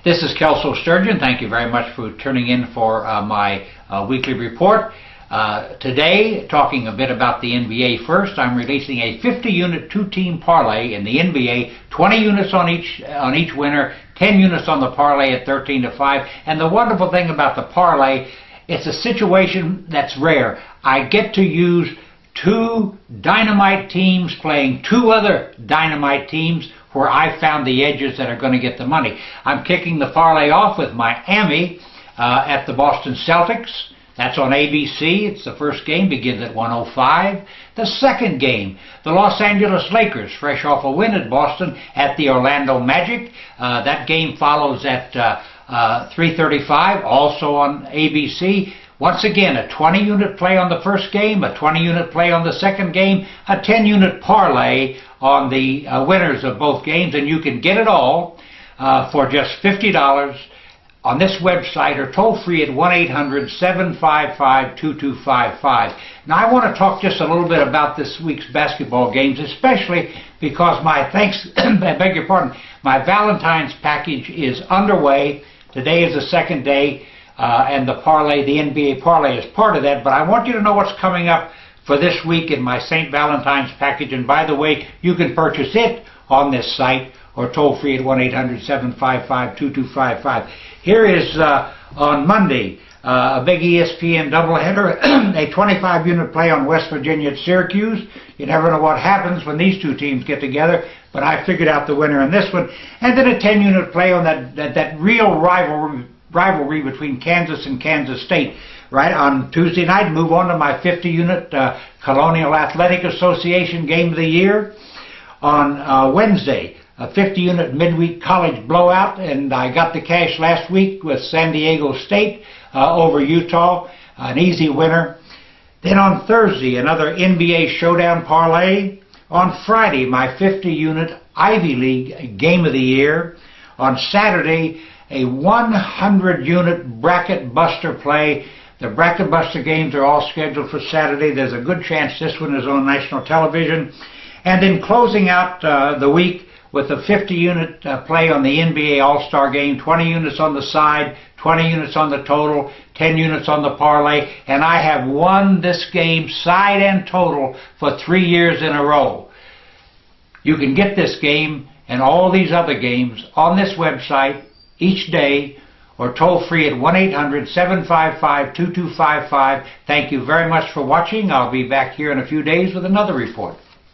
This is Kelso Sturgeon. Thank you very much for tuning in for my weekly report. Today, talking a bit about the NBA first, I'm releasing a 50-unit two-team parlay in the NBA, 20 units on each winner, 10 units on the parlay at 13-5. And the wonderful thing about the parlay, it's a situation that's rare. I get to use two dynamite teams playing two other dynamite teams where I found the edges that are going to get the money. I'm kicking the parlay off with Miami at the Boston Celtics. That's on ABC. It's the first game, begins at 1:05. The second game, the Los Angeles Lakers, fresh off a win at Boston, at the Orlando Magic. That game follows at 3:35, also on ABC. Once again, a 20-unit play on the first game, a 20-unit play on the second game, a 10-unit parlay on the winners of both games, and you can get it all for just $50 on this website or toll-free at 1-800-755-2255. Now, I want to talk just a little bit about this week's basketball games, especially because my Valentine's package is underway. Today is the second day. And the parlay, the NBA parlay, is part of that. But I want you to know what's coming up for this week in my St. Valentine's package. And by the way, you can purchase it on this site or toll free at 1-800-755-2255. Here is on Monday a big ESPN doubleheader, a 25-unit play on West Virginia at Syracuse. You never know what happens when these two teams get together, but I figured out the winner in this one. And then a 10-unit play on that real rivalry between Kansas and Kansas State. Right on Tuesday night, move on to my 50-unit Colonial Athletic Association Game of the Year. On Wednesday, a 50-unit midweek college blowout, and I got the cash last week with San Diego State over Utah, an easy winner. Then on Thursday, another NBA Showdown parlay. On Friday, my 50-unit Ivy League Game of the Year. On Saturday, a 100-unit bracket buster play. The bracket buster games are all scheduled for Saturday. There's a good chance this one is on national television. And then closing out the week with a 50-unit play on the NBA All-Star Game, 20 units on the side, 20 units on the total, 10 units on the parlay. And I have won this game side and total for 3 years in a row. You can get this game and all these other games on this website each day, or toll free at 1-800-755-2255. Thank you very much for watching. I'll be back here in a few days with another report.